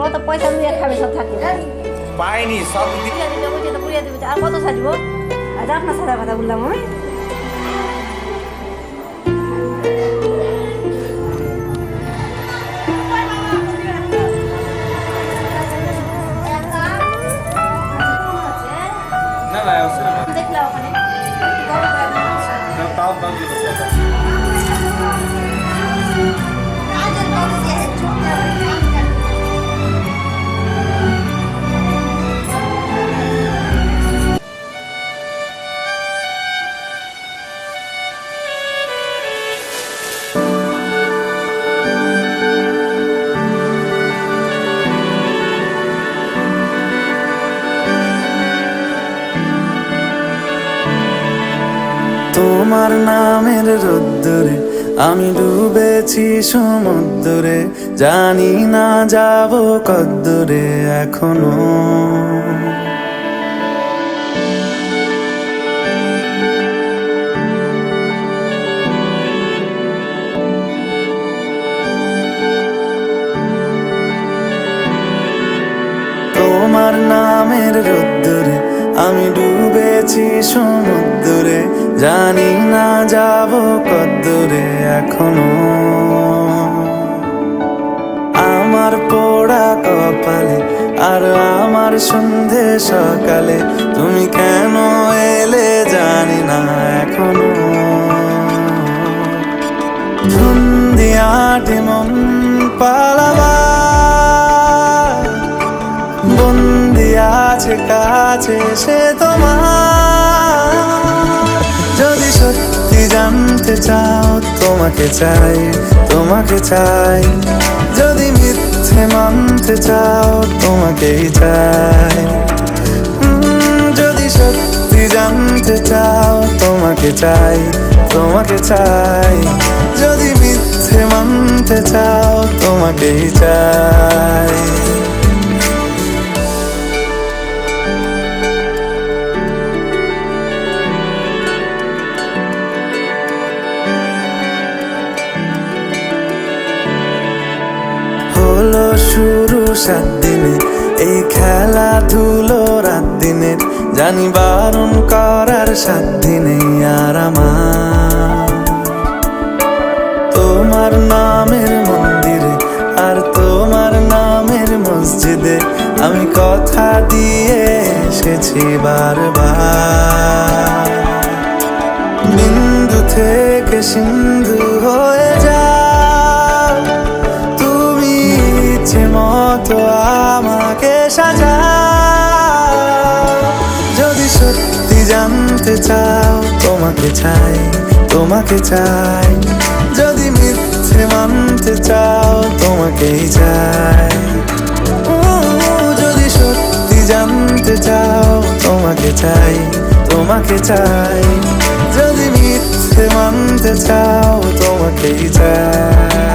কত পয়সা লুইয়া খাবে সব থাকবে পাইনি সব পুড়িয়ে দিবে আর কত সাজবো আর আপনার সাদা কথা বললাম আমি না না দেখলাম ওখানে তাও তোমার নামের রোদ্দুরে আমি ডুবেছি সমুদ্রে, জানি না যাব কদ্দুরে এখনো। তোমার নামের রোদ্দুরে আমি ডুবেছি সমুদ্রে, জানি না যাব কদ্দুরে এখনো। আমার পোড়া কপালে আর আমার সন্ধে সকালে তুমি কেন এলে জানি না এখনো। ধুন্দিয়াটে মন পালাবা বন্দি আছে কাছে সে তোমার। যদি সত্যি জানতে চাও তোমাকে চাই, তোমাকে চাই। যদি মিথ্যে মানতে চাও তোমাকেই চাই। যদি সত্যি জানতে চাও তোমাকে চাই, তোমাকে চাই। যদি মিথ্যে মানতে চাও তোমাকেই চাই। হলো শুরু 7 দিনে এই খেলাধুলো রাত দিনের, জানি বারণ করার 7 দিনে আর আমার। তোমার নামের মন্দিরে আর তোমার নামের মসজিদে আমি কথা দিয়ে এসেছি বারবার। বিন্দু থেকে সিন্ধু হয়ে যাও তুমি, ইচ্ছে মতো আমাকে সাজাও। যদি সত্যি জানতে চাও তোমাকে চাই, তোমাকে চাই। যদি মিথ্যে মানতে চাও তোমাকেই চাই। যদি সত্যি জানতে চাও তোমাকে চাই, তোমাকে চাই। যদি মিথ্যে মানতে চাও তোমাকেই চাই।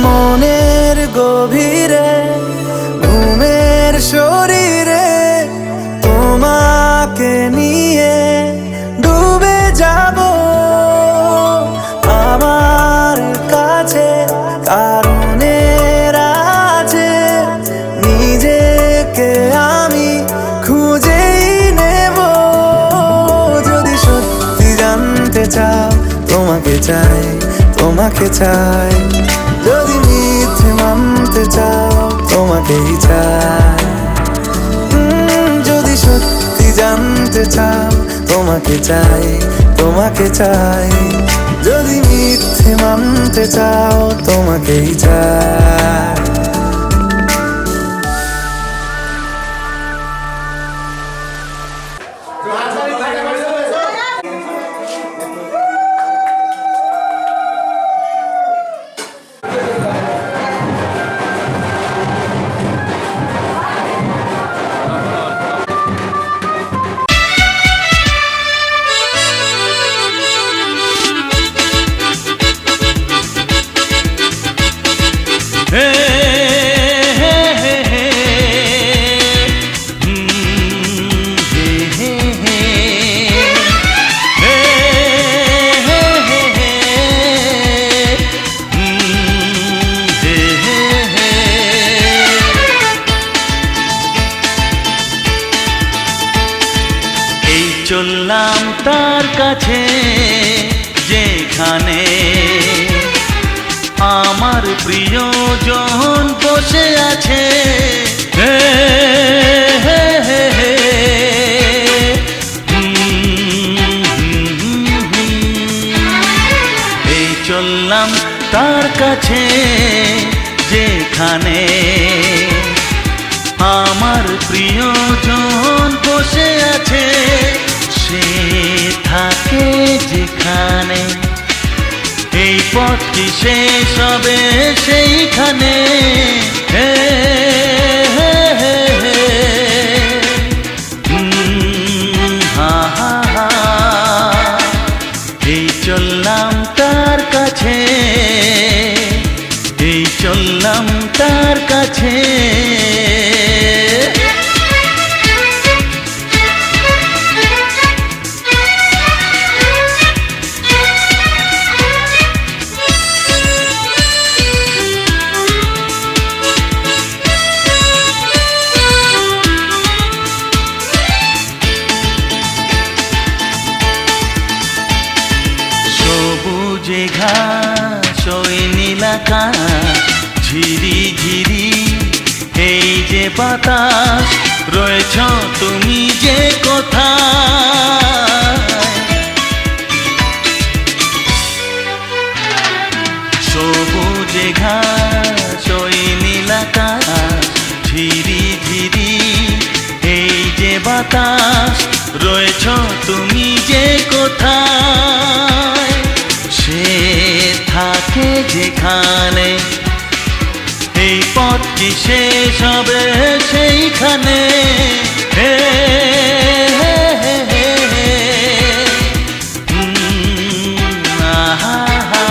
মনের গভীরে ঘুমের শরীরে তোমাকে নিয়ে ডুবে যাব। আমার কাছে কারণের আছে, নিজেকে আমি খুঁজেই নেব। যদি সত্যি জানতে চাও তোমাকে চাই, তোমাকে চাই। যদি মিথ্যে মানতে চাও তোমাকেই চাই। যদি সত্যি জানতে চাও তোমাকে চাই, তোমাকে চাই। যদি মিথ্যে মানতে চাও তোমাকেই চাই। চললাম তার কাছে যেখানে আমার প্রিয়জন বসে আছে। হে হে হে হে এই চললাম তার কাছে যেখানে আমার প্রিয়জন বসে আছে। সে থাকে যেখানে এই পথ কি শেষ হবে সেইখানে। হে হে হে হে হা হা হা এই চললাম তার কাছে, এই চললাম তার কাছে। সবুজে ঘাস ওই নীল আকাশ ঝিরি ঝিরি এই যে বাতাস রয়েছ তুমি যে কোথায়। সবুজে ঘাস ওই নীল আকাশ ঝিরি ঝিরি এই যে বাতাস রয়েছ তুমি যে কোথায়। সে থাকে যেখানে এই পথ কি শেষ হবে সেইখানে। হে হে হে হে হে আহা হা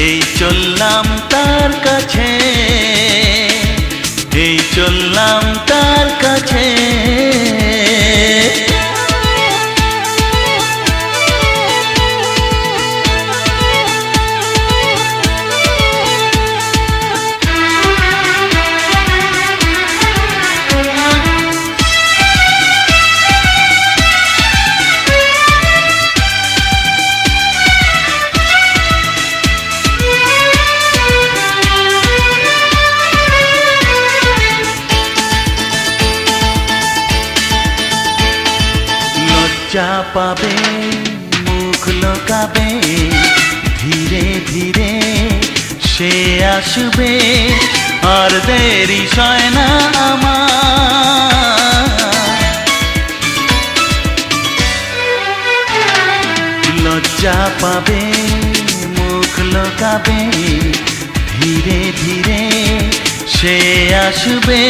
এই চললাম তার কাছে, এই চললাম তার কাছে। লজ্জা পাবে মুখ লোকাবে ধীরে ধীরে সে আসবে আর দেরি সয় না আমার। লজ্জা পাবে মুখ লোকাবে ধীরে ধীরে সে আসবে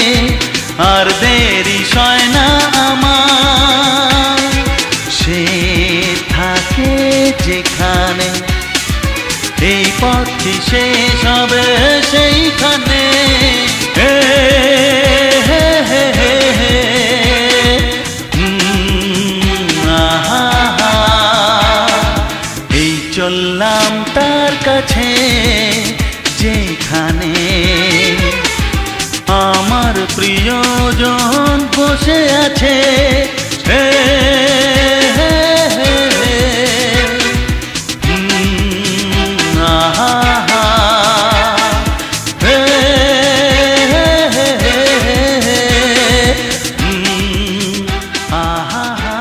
আর দেরি সয় না আমার। সে থাকে যেখানে এই পথ কি শেষ হবে সেইখানে। হে হে হে হে হে আহা হা এই চললাম তার কাছে যেখানে আমার প্রিয়জন বসে আছে। হে হে হে হে আহা হা হে হে হে হে আহা হা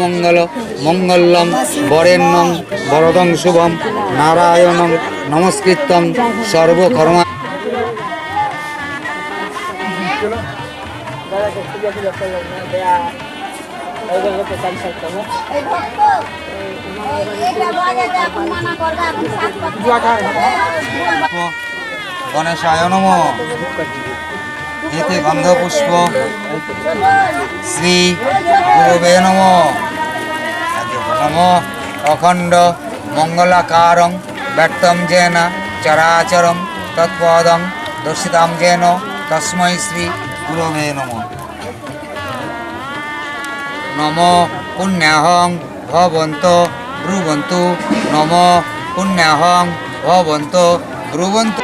মঙ্গল মঙ্গলম বরেণ্যং বরদং শুভম নারায়ণং নমস্কৃত্যং সর্বকর্মা। গণেশায় নমঃ। এতে গন্ধপুষ্প শ্রী গুরুবে নমঃ। নমঃ অখণ্ড মঙ্গলাকারং ব্যক্তং যেন চরাচরং তৎপদং দর্শিতাং যেন তস্मै শ্রী গুরবে নমঃ। নমঃ পুণ্যাহং ভবন্তু ব্রুবন্তু। নমঃ পুণ্যাহং ভবন্তু ব্রুবন্তু।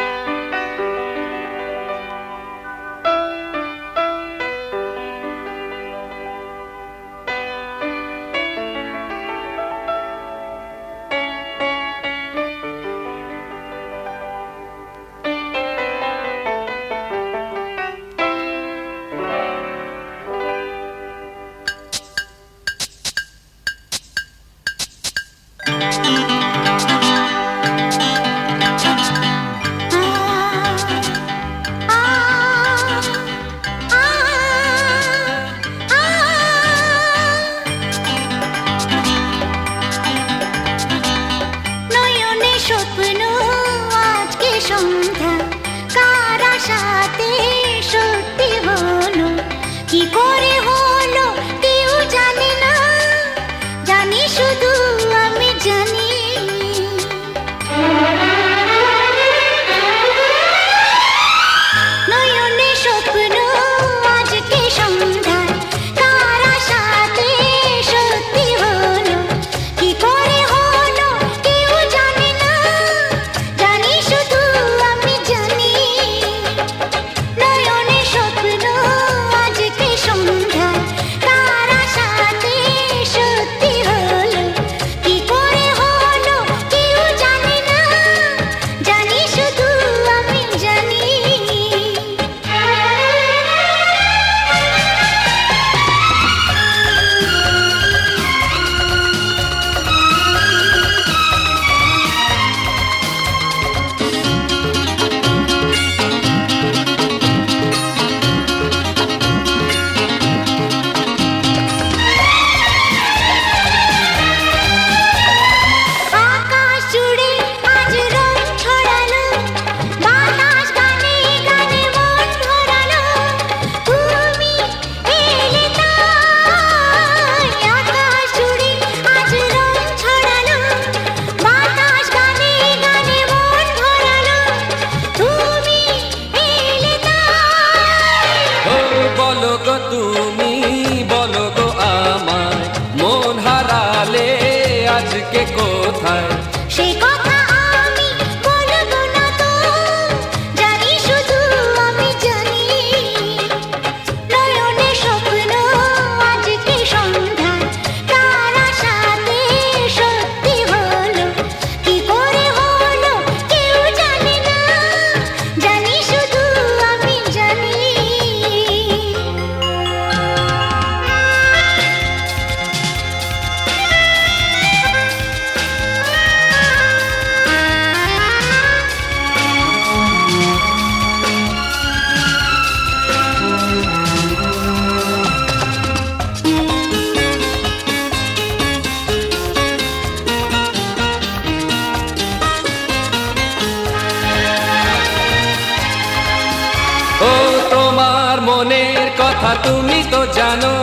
মনের কথা তুমি তো জানো,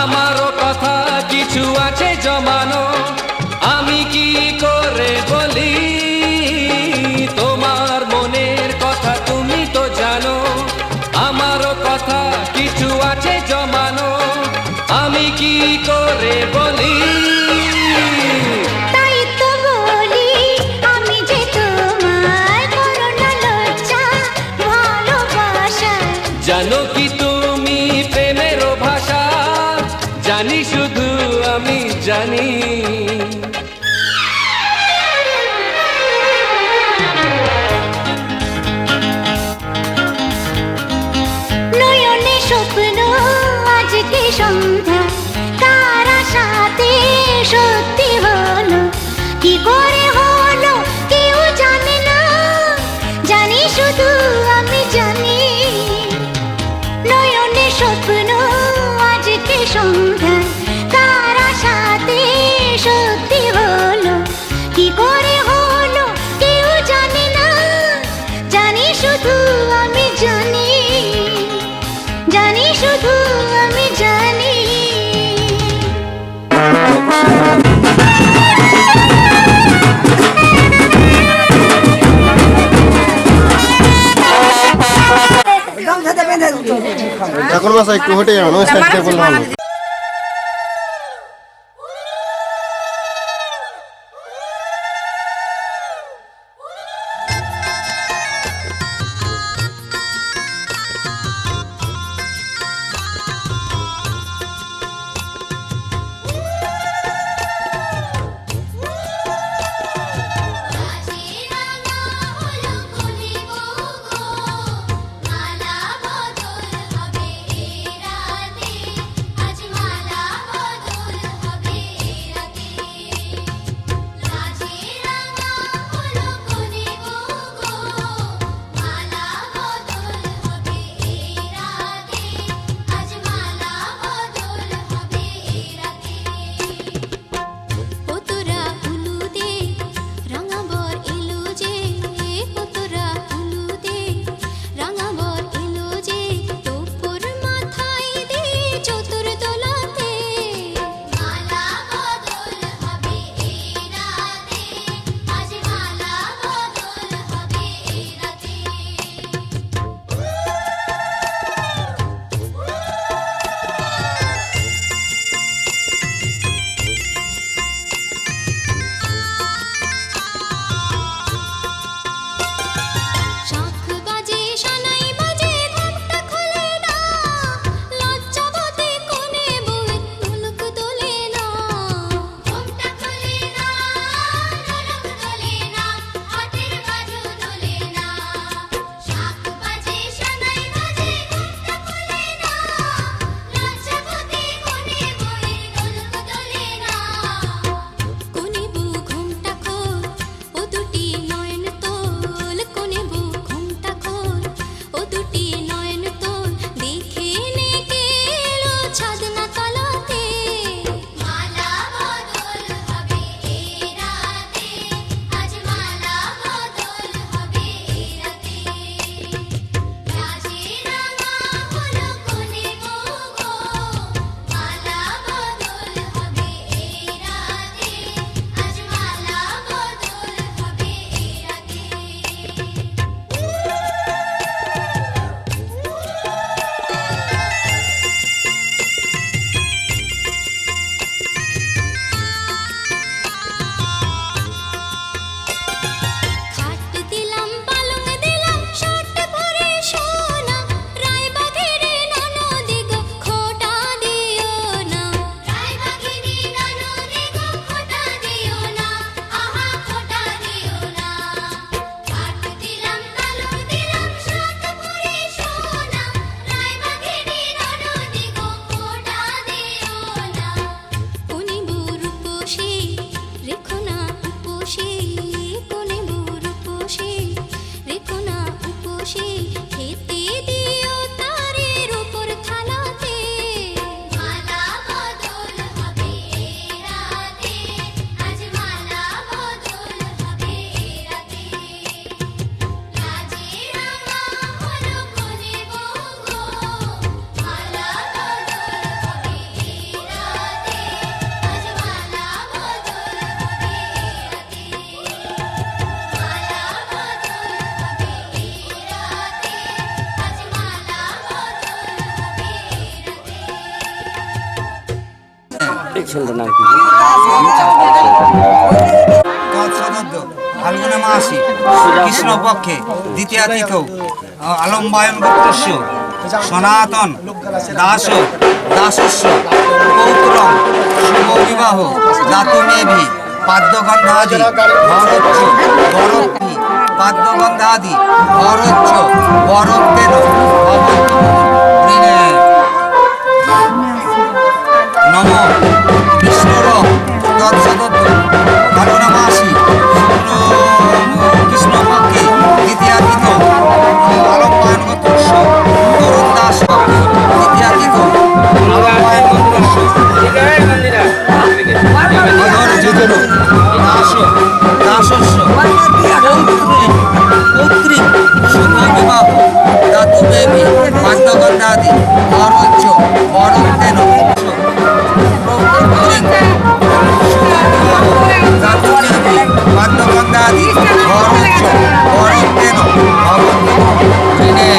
আমারও কথা কিছু আছে জমানো। আমি কি করে বলি তোমার মনের কথা তুমি তো জানো, আমারও কথা কিছু আছে জমানো। আমি কি করে বলি তাই তো বলি আমি যে তোমার করোনা এখন মাছ একটু হেঁটে যাবেন ওই সাইড দিয়ে বললাম ফাল্গুনে মাসি কৃষ্ণ পক্ষে দ্বিতীয়া তিথৌ আলম্বায়ন গোত্রস্য সনাতন দাস দাসস্য কৌতুলম শুভ বিবাহ জাতমেভি পাদ্যগন্ধাদি ভরচ্ছ বরত্তি পাদ্যগন্ধাদি ভরচ্ছ বরত্তেন ভবন্তু ঋণে নম বিষ্ণুর তৎসদত্ত ফাল্গুন মাসি কৃষ্ণ পক্ষে দ্বিতীয়া তিথ আলম্বায়ন গোত্রস্য তরুণ দাস পক্ষে দ্বিতীয়া তিথ আলম্বায়ন গোত্রস্য দাসস্য পৌত্রিক শুভ বিবাহ দাতুবেবী পাদ্যগন্ধাদি বরচ্ছ বরত্তেন পাদ্যগন্ধাদি বরচ্ছ বরত্তেন ভবন্তু ঋণে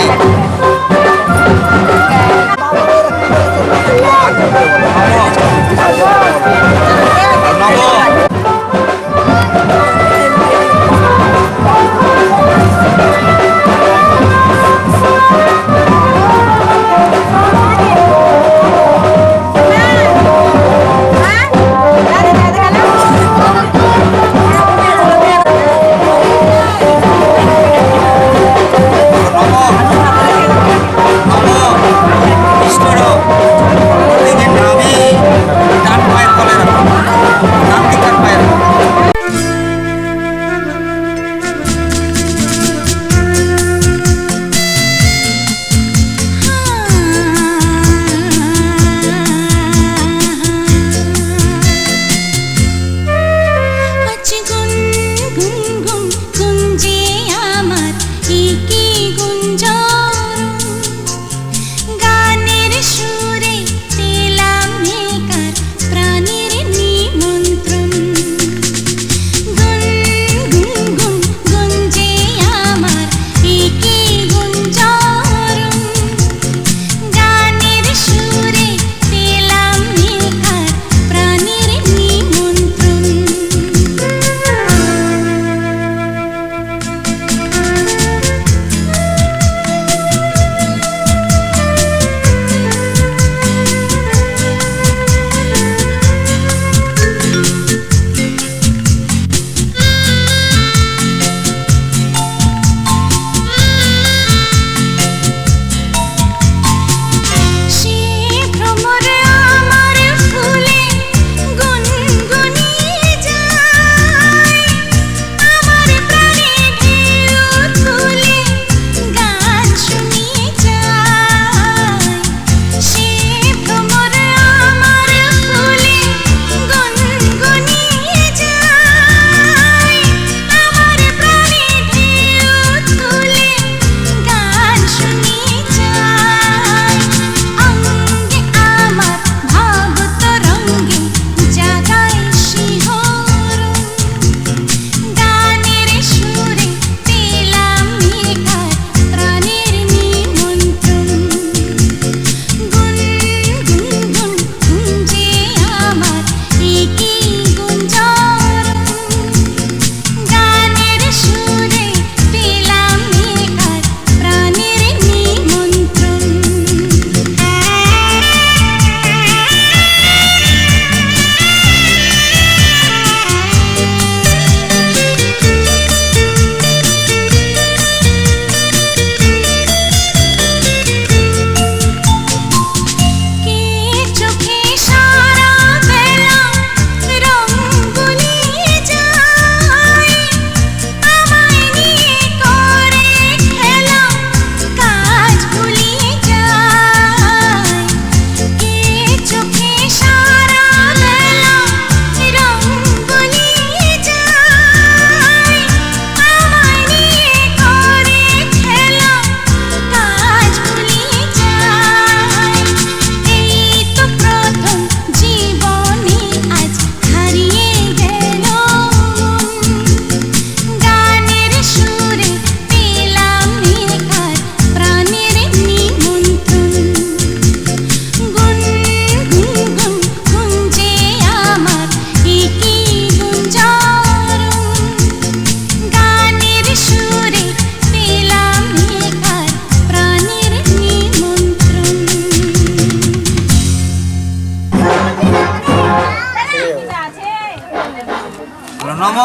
বলো নম।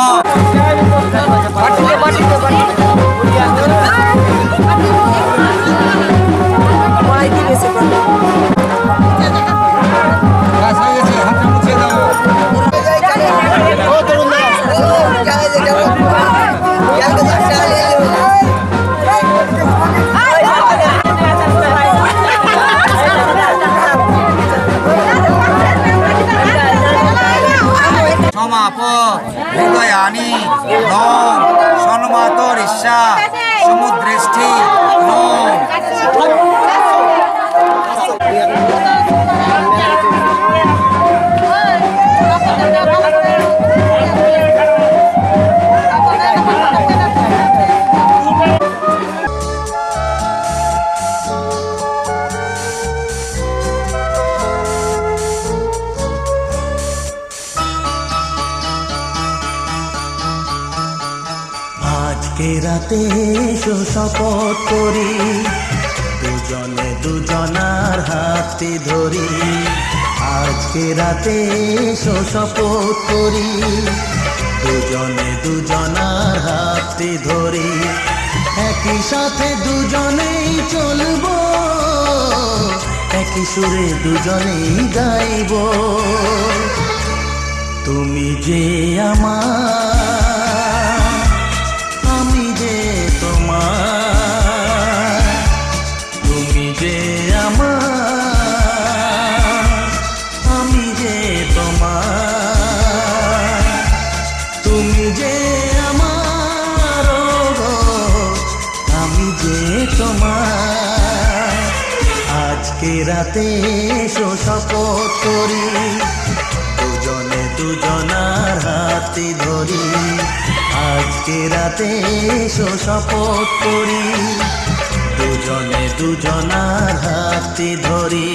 কাজ হয়ে গেছে, হাতটা মুছিয়ে দাও। সমাপ হৃদয়ানি রং সন্মাতর ঈর্ষা সমুদ্রেষ্ঠি রং। আজকে রাতে এসো শপথ করি, দুজনে দুজনার হাতে ধরি। আজকে রাতে এসো শপথ করি, দুজনে দুজনার হাতে ধরি। একই সাথে দুজনেই চলবো, একই সুরে দুজনেই গাইব। তুমি যে আমার, আমি যে তোমার। তুমি যে আমার, আমি যে তোমার। তুমি যে আমার, আমি যে তোমার। আজকে রাতে এসো শপথ করি, দুজনে দুজনার হাতে ধরি। আজকে রাতে এসো শপথ করি, দুজনে দুজনার হাতে ধরি।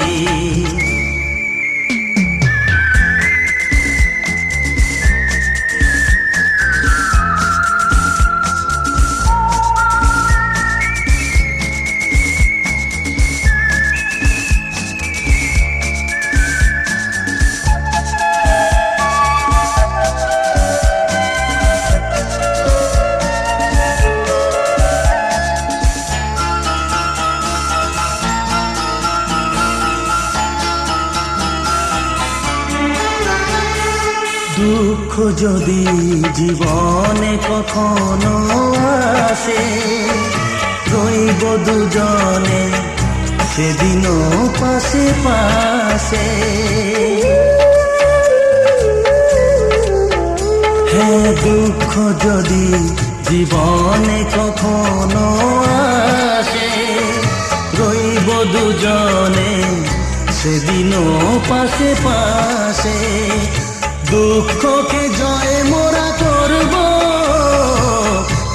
দুঃখ যদি জীবনে কখনো আসে, রইব দুজনে সেদিনও পাশে পাশে। হ্যাঁ, দুঃখ যদি জীবনে কখনো আসে, রইব দুজনে সেদিনও পাশে পাশে। দুঃখকে জয় মোরা করব,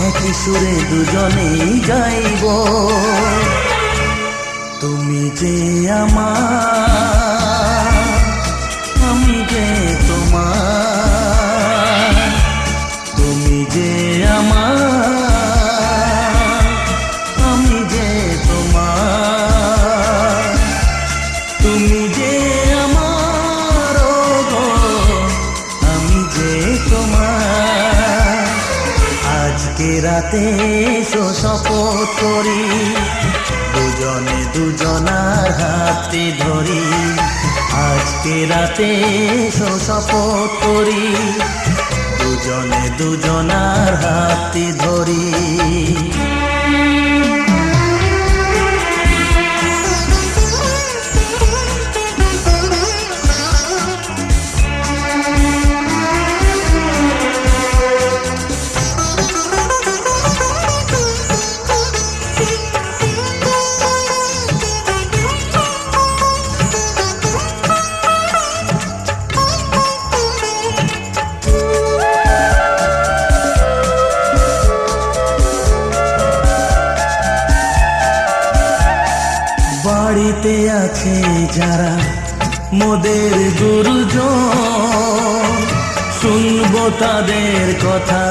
একই সুরে দুজনেই গাইব। তুমি যে আমার, আমি যে তোমার। তুমি যে আমার, আমি যে তোমার। তুমি যে আমার, আমি যে তোমার। আজকে রাতে এসো শপথ করি, দুজনে দুজনার হাতে ধরি। আজকে রাতে এসো শপথ করি, দুজনে দুজনার হাতে ধরি। বাড়িতে আছে যারা মোদের গুরুজন, শুনবো তাদের কথা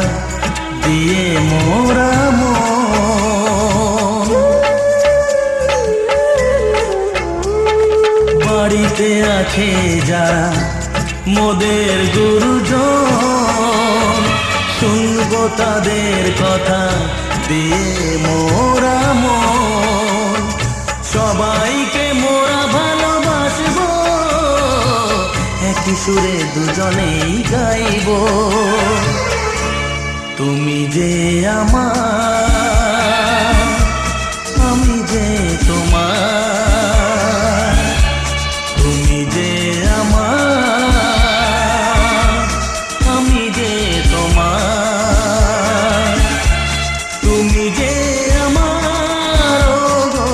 দিয়ে মোরা মন। বাড়িতে আছে যারা মোদের গুরুজন, শুনবো তাদের কথা দিয়ে মোরা মন, সবাইকে মোরা ভালোবাসবো, একই সুরে দুজনেই গাইবো। তুমি যে আমার, আমি যে তোমার, তুমি যে আমার, আমি যে তোমার, তুমি যে আমার, ওগো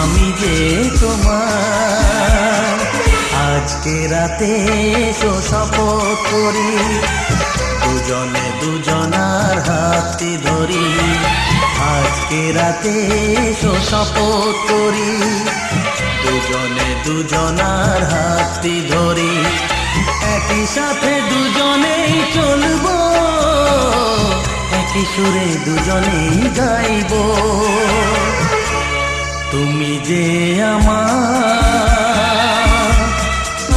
আমি যে তোমার। আজকে রাতে এসো শপথ করি, দুজনে দুজনার হাতটি ধরি। আজকে রাতে এসো শপথ করি, দুজনে দুজনার হাতটি ধরি। একই সাথে দুজনেই চলবো, একই সুরে দুজনেই গাইবো। তুমি যে আমার,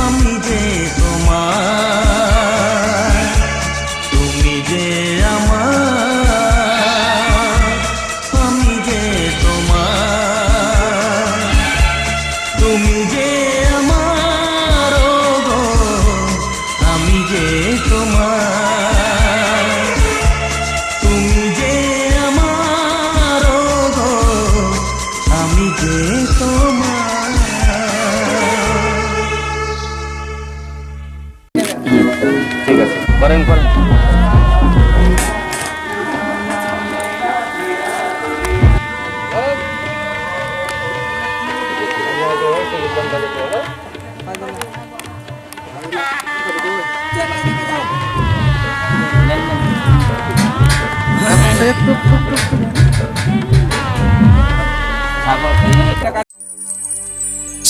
আমি যে তোমার, তুমি যে আমার, আমি যে তোমার, তুমি যে আমার, ওগো আমি যে তোমার, তুমি যে আমার, ওগো আমি যে তোমার। ঠিক আছে, করেন করেন।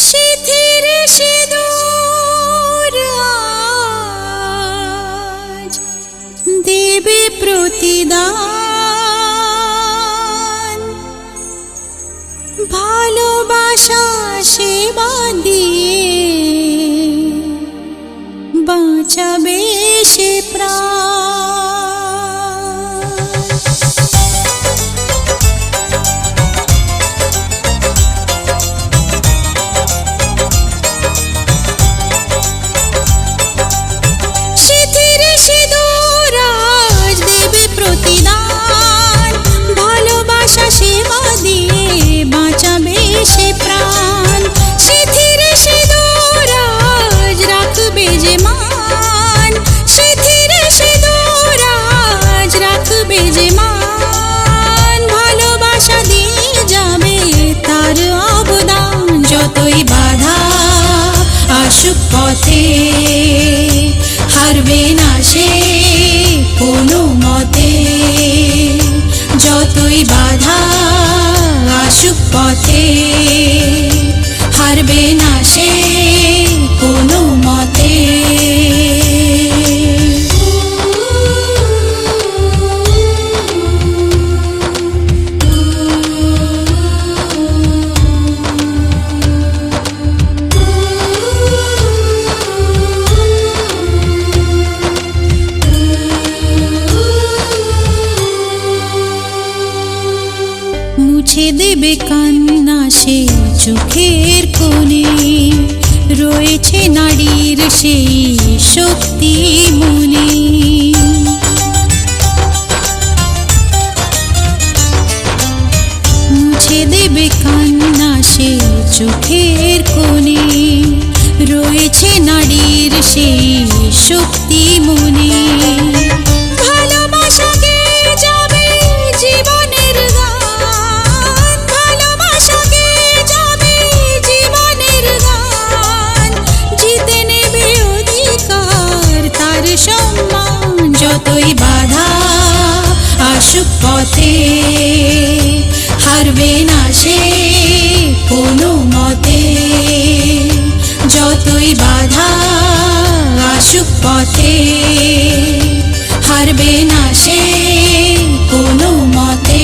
সিঁথির সিঁদুর আজ দেবে প্রতিদান, ভালোবাসা সেবা দিয়ে বাঁচাবে সে প্রাণ। সিঁথির সিঁদুর আজ দেবে প্রতিদান, ভালোবাসা সেবা দিয়ে বাঁচাবে সে প্রাণ। সিঁথির সিঁদুর আজ রাখবে যে মান, সিঁথির সিঁদুর আজ রাখবে যে মান, ভালোবাসা দিয়ে যাবে তার অবদান। যতই বাধা আসুক পথে, হারবে না সে কোনো মতে। যতই বাধা আসুক পথে, হারবে না সে কোনো মতে। মুছে দেবে কান্না সে চোখের কোণে, রয়েছে নারীর সেই শক্তি মনে। মুছে দেবে কান্না সে চোখের কোণে, রয়েছে নারীর সেই শক্তি মনে। ভালোবাসাকে যাবে জীবনের গান, ভালোবাসাকে যাবে জীবনের গান, জিতে নেবে অধিকার তার সম্মান। যতই বাধা আসুক পথে, হারবে না সে কোনো মতে। যতই বাধা আসুক পথে, হারবে না সে কোনো মতে।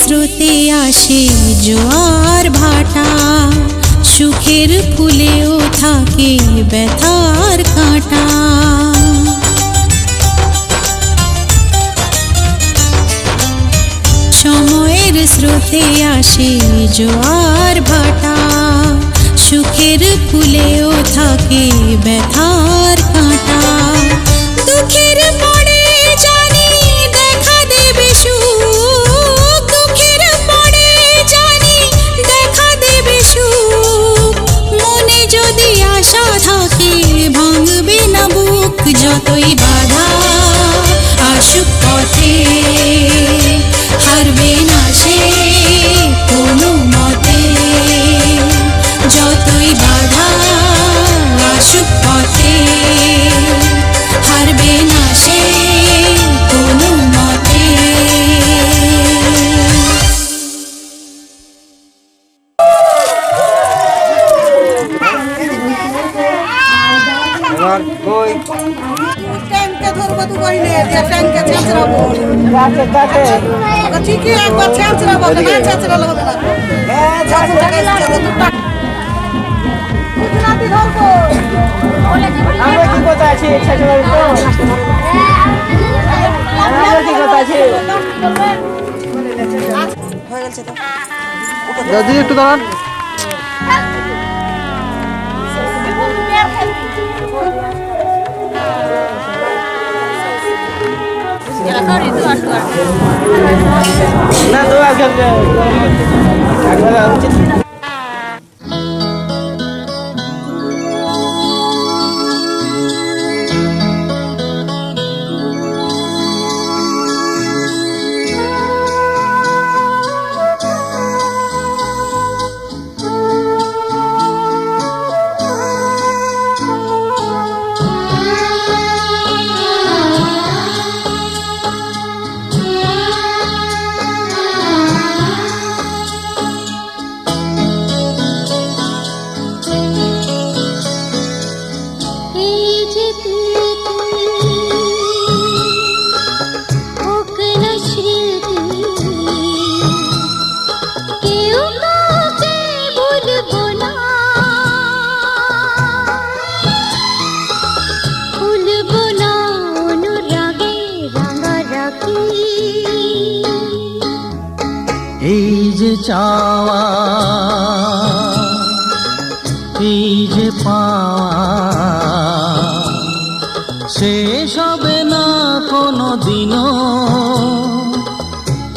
স্রোতে আসে জোয়ার ভাটা, সুখের ফুলেও থাকে ব্যথার কাঁটা। সময়ের স্রোতে আসে জোয়ার ভাটা, সুখের ফুলেও থাকে ব্যথার কাঁটা। দুঃখের পরে জানি দেখা দেবে সুখ, দুঃখের পরে জানি দেখা দেবে সুখ। মনে যদি আশা থাকে ভাঙবে না বুক, যতই বাধা আসুক পথে হারবে না সে কোনো মতে। যতই বাধা আসুক পথে হারবে না সে কোনো মতে। এবার কই ট্যাঙ্কে ধরবো তো কইলে যে ট্যাঙ্কে ছেঁচড়াবো ঠিকই একবার ছেঁচড়াবো না ছেঁচড়ালে হবে না। হ্যাঁ ধরবো আমরা কি কথা আছে ছেঁচড়ার তো আমরা কি কথা আছে। হয়ে গেছে তো দাদি একটু দাঁড়ান। না তো একবার উচিত। এই যে চাওয়া এই যে পাওয়া শেষ হবে না কোনো দিনও,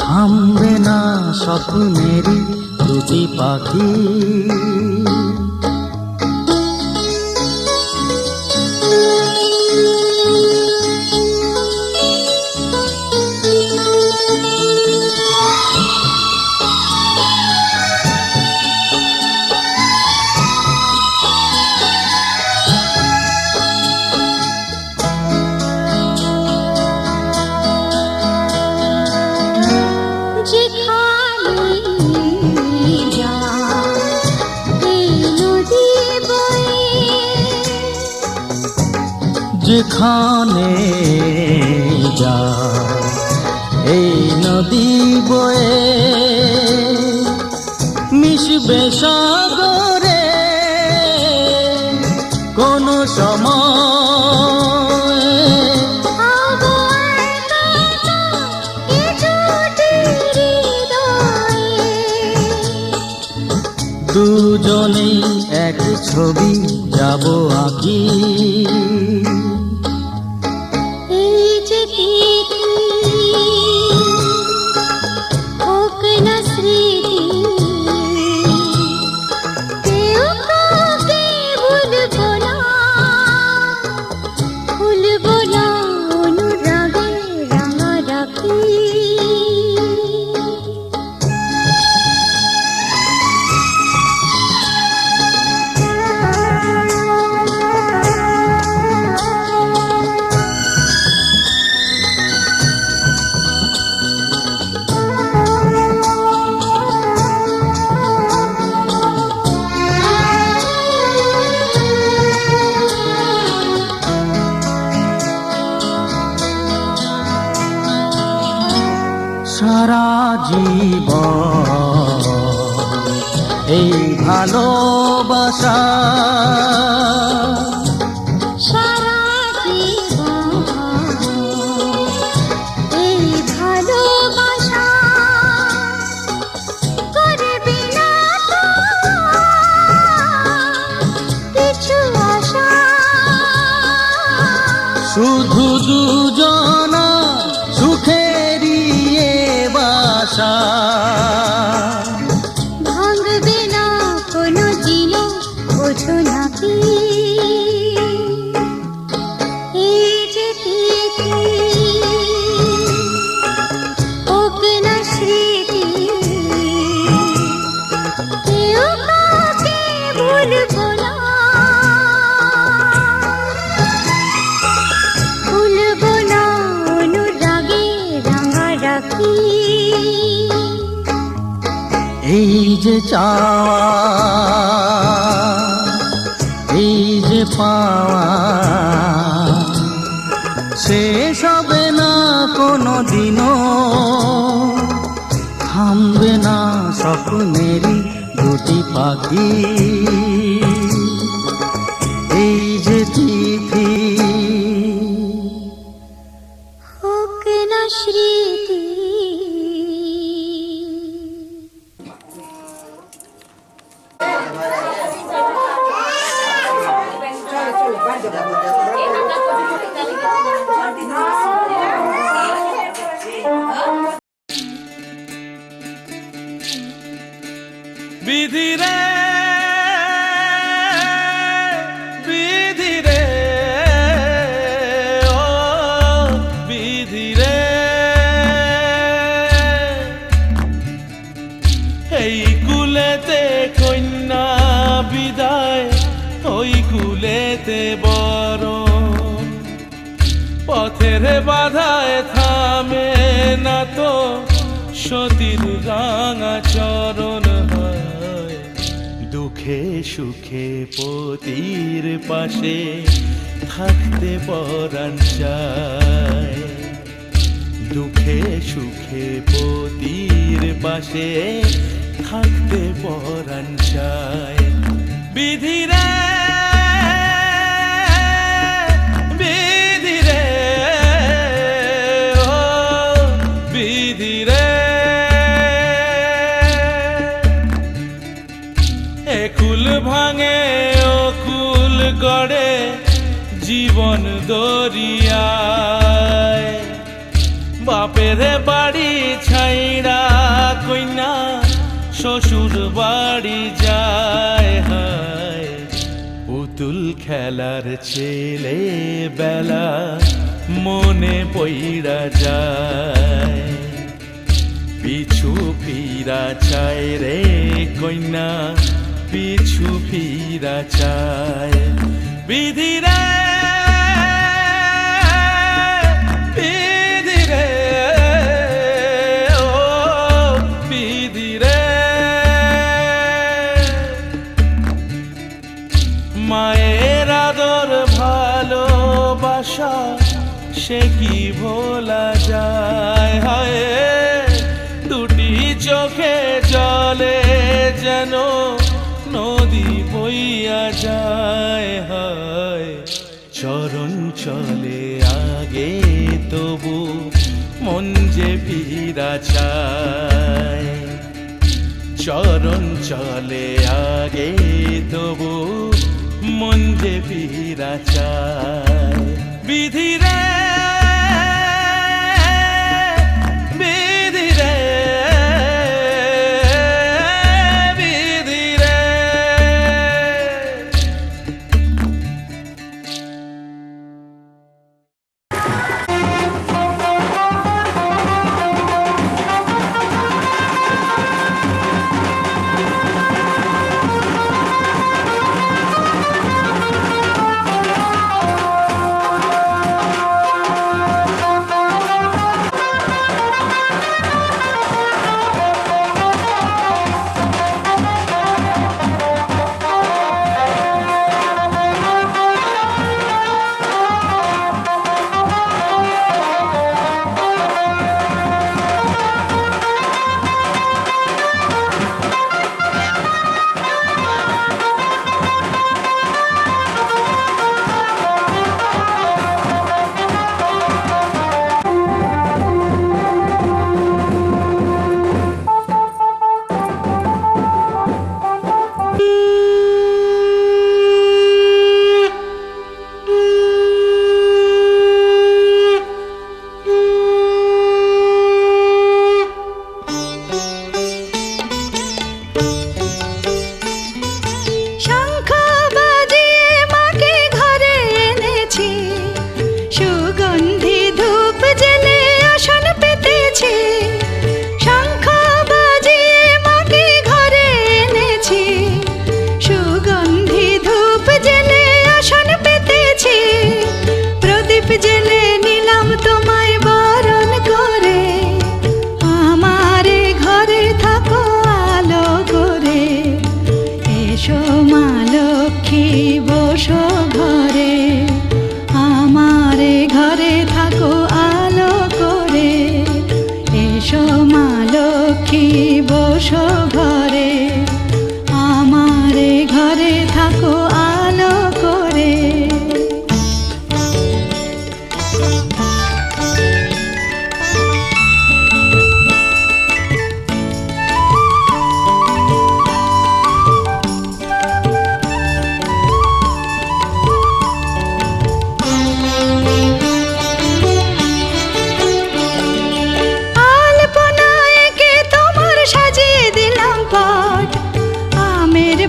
থামবে না স্বপ্নেরই দুটি পাখি। যেখানে যা এই নদী বয়ে মিশবে সাগরে কোনো সময়। দুজনেই এক ছবি যাব আঁকি। ভালোবাসা সারা জীবন এই ভালোবাসা করবে না তো কিছু আশা শুধু দুজনা সুখেরই এ বাসা ভাঙবে না কোনো দিনও ওঠো নাকি এই যে তিথি হোক না স্মৃতি কেউ কাউকে ভুলবো না ভুলবো না অনুরাগে রাঙারাখি এই যে চাওয়া এই যে পাওয়া শেষ হবে না কোনো দিনও থামবে না স্বপ্নেরই দুটি পাখি এই যে তিথি হোক না স্মৃতি বিধি রে বিধি রে ও বিধি রে এই কুলেতে কন্যা বিদায় ওই কুলেতে বড় পথের বাধায় থামে না তো সতীর রাঙা চরণ হয় দুঃখে সুখে পতির পাশে থাকতে পরাণ চায় দুঃখে সুখে পতির পাশে থাকতে পরাণ চায় বিধি রে বিধি রে ও বিধি রে একুল ভাঙে ও কুল গড়ে জীবন দরিয়ায় বাপের বাড়ি ছাইড়া কইনা শ্বশুর বাড়ি যায় হায় পুতুল খেলার ছেলে বেলা মনে পইড়া যায় পিছু ফিরা চায় রে কইনা পিছু ফিরা চায় বিধি রে বিধি রে ও বিধি রে মায়ের আদর ভালোবাসা সে কি ভোলা যায় হায় দুটি চোখে জলে যেন নদী বইয়া যায় হায় চরণ চলে আগে তবু মন যে ফিরা চায় চরণ চলে আগে তবু মন যে ফিরা চায় বিধি রে বিধি রে বিধি রে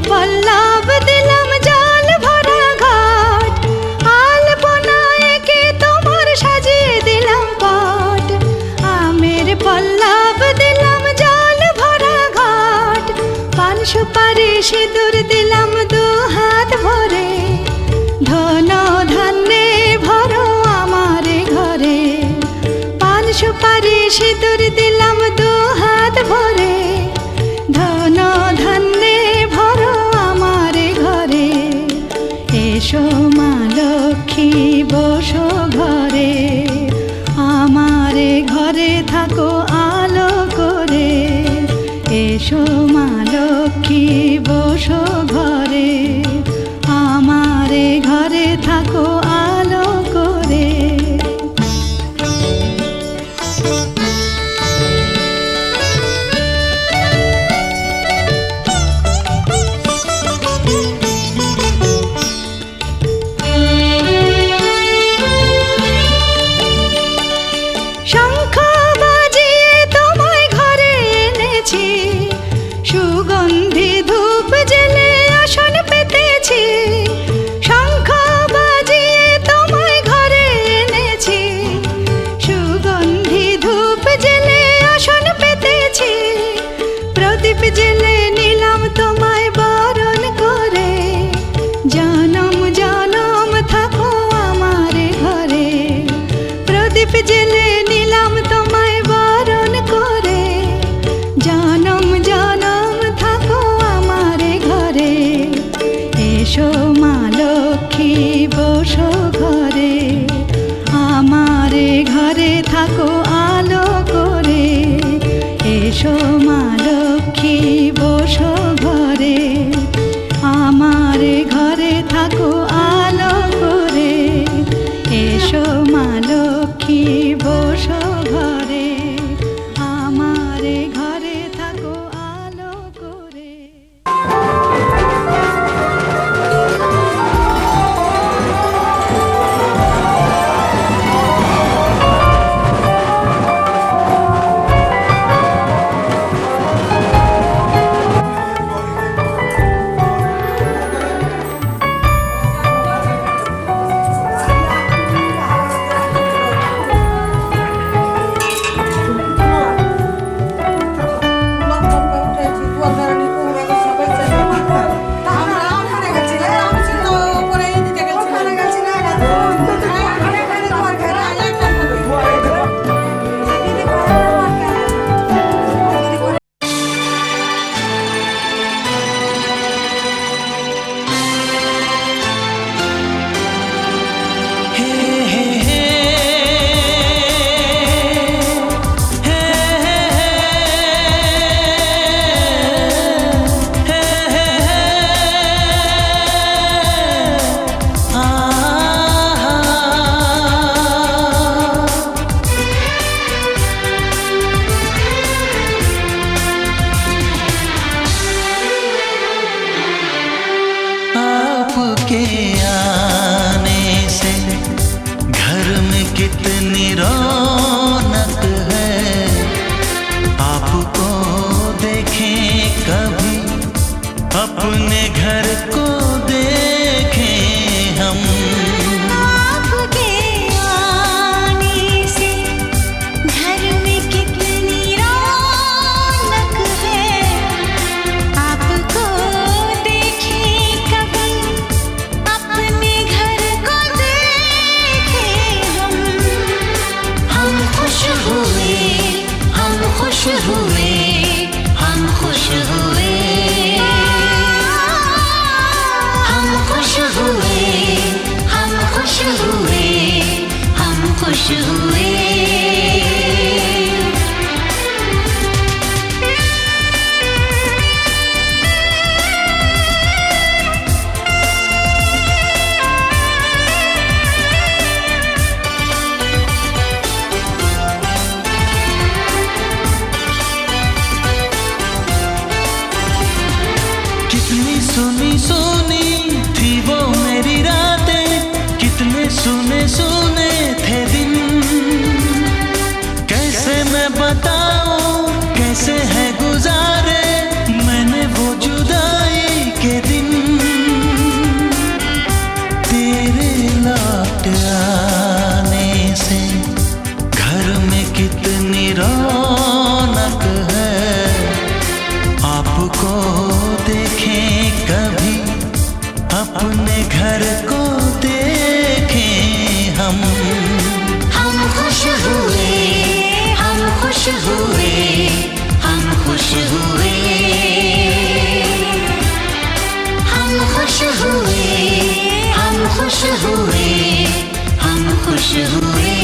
পল্লব দিলাম জল ভরা ঘাট, আলপনা এঁকে তোমার সাজিয়ে দিলাম পট। আমের পল্লব দিলাম জল ভরা ঘাট, পান সুপারি সিঁদুর দিলাম দু হাত ভরে। ধন ধান্যে ভরো আমার ঘরে, পান সুপারি সিঁদুর দিলাম দু হাত ভরে। ধন ধান্যে ভরো আমার ঘরে, এসো মা লক্ষ্মী বসো ঘরে, আমার ঘরে থাকো আলো করে। এসো মা লক্ষ্মী বসো ঘরে, আমার ঘরে থাকো আলো করে। শঙ্খ বাজিয়ে তোমায় ঘরে এনেছি, সুগন্ধি ধূপ জেলে আসন পেতেছি। শঙ্খ বাজিয়ে তোমায় ঘরে এনেছি, সুগন্ধি ধূপ জেলে আসন পেতেছি। প্রদীপ জেলে নিলাম তোমায় বরণ করে, জনম জনম থাকো আমার ঘরে। প্রদীপ জেলে নিলাম তোমায় বরণ করে, জনম জনম থাকো আমার ঘরে। এসো মা লক্ষ্মী বসো ঘরে, আমার ঘরে থাকো আলো করে। এসো মা লক্ষ্মী বসো ঘরে, আমার ঘরে থাকো আলো করে। এসো মা লক্ষ্মী বসো ঘরে, আমার ঘরে থাকো আলো করে। आपके आने से घर में कितनी रौनक है, आपको देखें कभी अपने घर को देखें हम। आपके आने से घर में कितनी रौनक है, आपको देखें कभी अपने घर को देखें हम। हम खुश हुए, हम खुश हुए, हम खुश हुए, हम खुश हुए, हम खुश हुए, हम खुश हुए। कितनी सुनी सुनी थी वो मेरी रातें, कितने सुने सुने थे दिन। कैसे मैं बताऊं कैसे है गुजारे मैंने वो जुदाई के अपने घर को देखें हम खुश हुए, हम खुश हुए, हम खुश हुए, हम खुश हुए, हम खुश हुए, हम खुश हुए।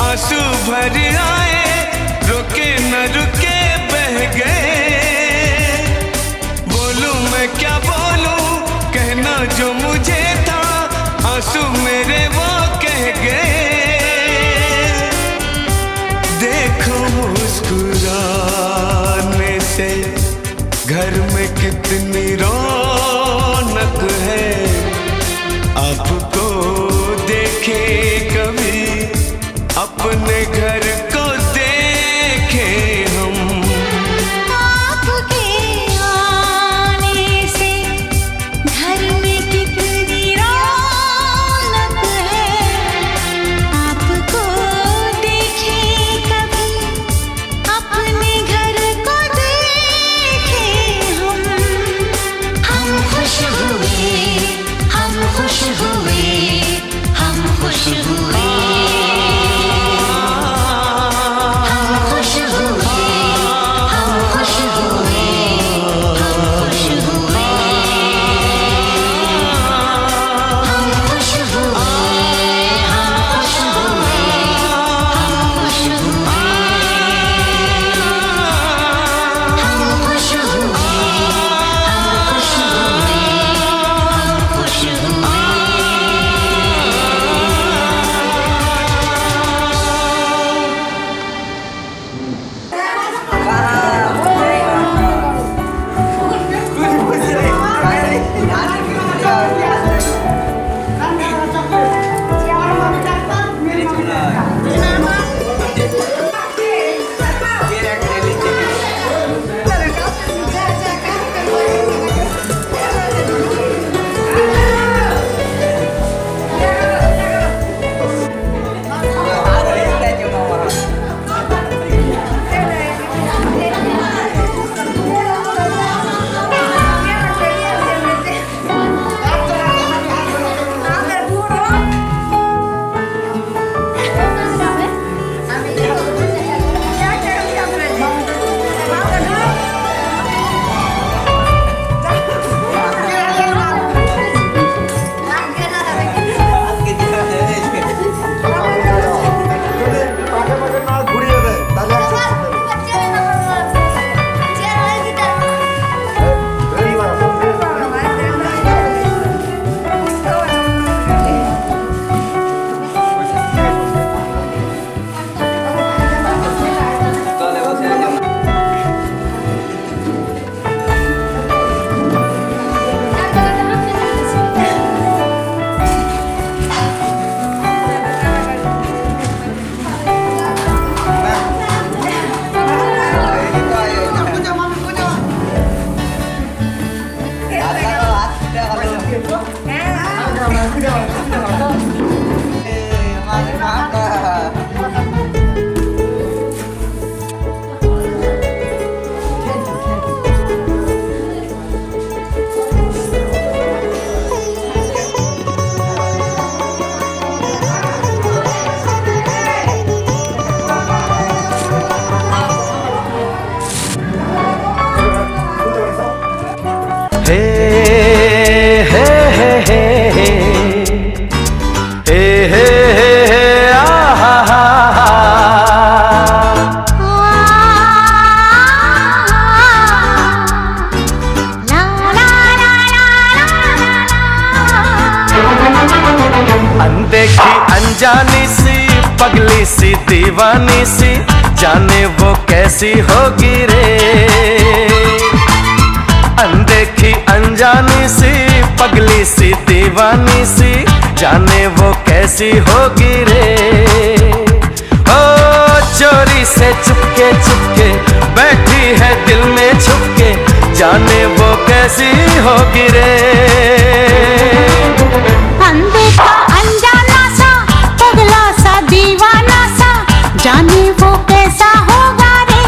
आंसू भर आए, रुके न रुके बह गए। बोलूं मैं क्या बोलूं, कहना जो मुझे था, आंसू मेरे वो कह गए। देखो मुस्कुराने से घर में कितनी रौनक है। आपको देखे कभी अपने घर को देखे हम। आपके आने से घर में कितनी रौनक है। आपको देखे कभी अपने घर को देखे हम। हम खुश हुए, हम खुश हुए, हम खुश हुए। हे हे हे हे हे हे हे आहा हा अनदेखी अनजानी सी पगली सी दीवानी सी जाने वो कैसी होगी रे। अनदेखी अनजानी सी पगली सी दीवानी सी जाने वो कैसी होगी रे। ओ चोरी से चुपके चुपके बैठी है दिल में छुपके जाने वो कैसी होगी रे। अनदेखा अनजाना सा पगला सा दीवाना सा जाने वो कैसा होगा रे।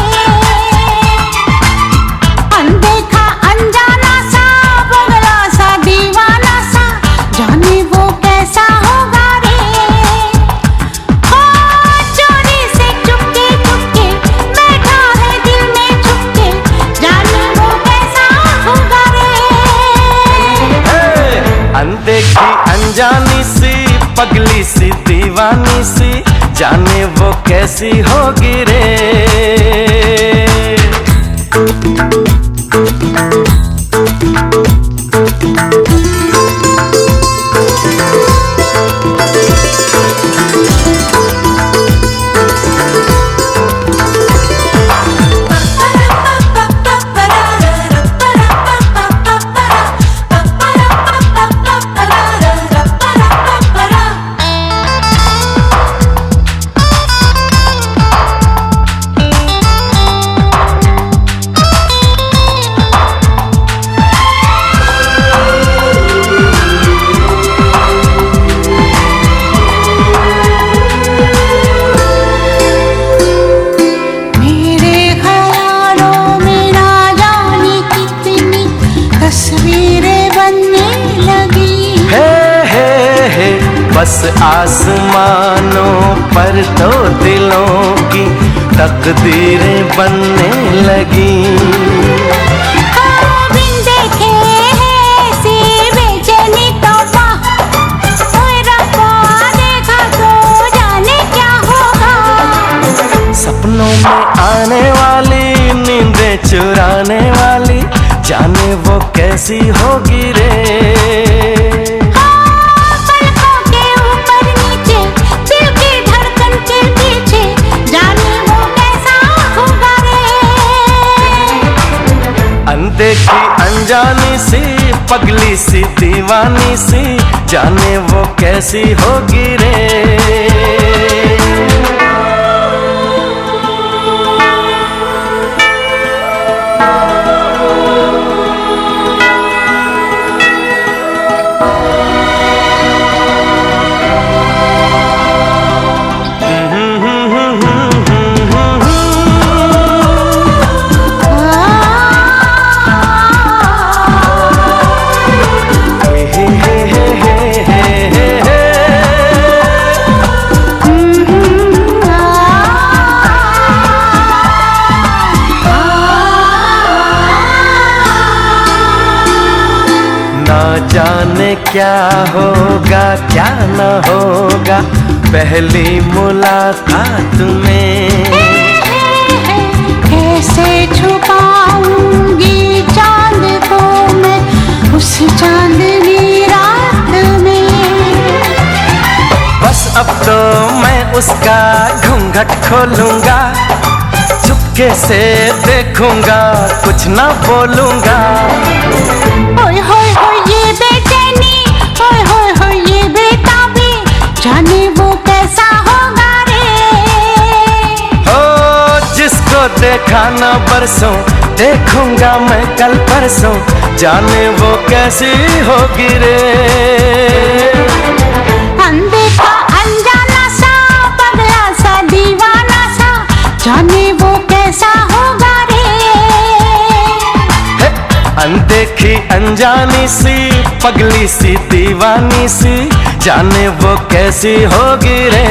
अनदेखा अनजाना सा पगला सा दीवाना सा जाने वो कैसा होगा रे। ओ चोरी से चुपके चुपके बैठा है दिल में छुपके जाने वो कैसा होगा रे। अनदेखी अनजानी सी पगली सी दीवानी सी जाने वो कैसी होगी रे। बस आसमानों पर तो दिलों की तकदीरें बनने लगी। बिन देखे ऐसी बेचैनी तौबा, ओए रब्बा देखा तो जाने क्या होगा। सपनों में आने वाली नींदें चुराने वाली जाने वो कैसी होगी रे। अनदेखी अनजानी सी पगली सी दीवानी सी जाने वो कैसी होगी रे। जाने क्या होगा क्या न होगा पहली मुलाकात में। कैसे छुपाऊंगी चांद को मैं उस चांदनी रात में। बस अब तो मैं उसका घूंघट खोलूंगा, चुपके से देखूंगा कुछ ना बोलूंगा। ओए होए होए ये बेचैनी, ओए होए होए ये बेताबी जाने वो कैसा होगा रे। हो जिसको देखा ना बरसों देखूंगा मैं कल परसों जाने वो कैसी होगी रे। अनदेखा अनजाना सा पगला सा दीवाना सा जाने वो कैसा होगा रे। अनदेखी अनजानी सी पगली सी दीवानी सी जाने वो कैसी होगी रे।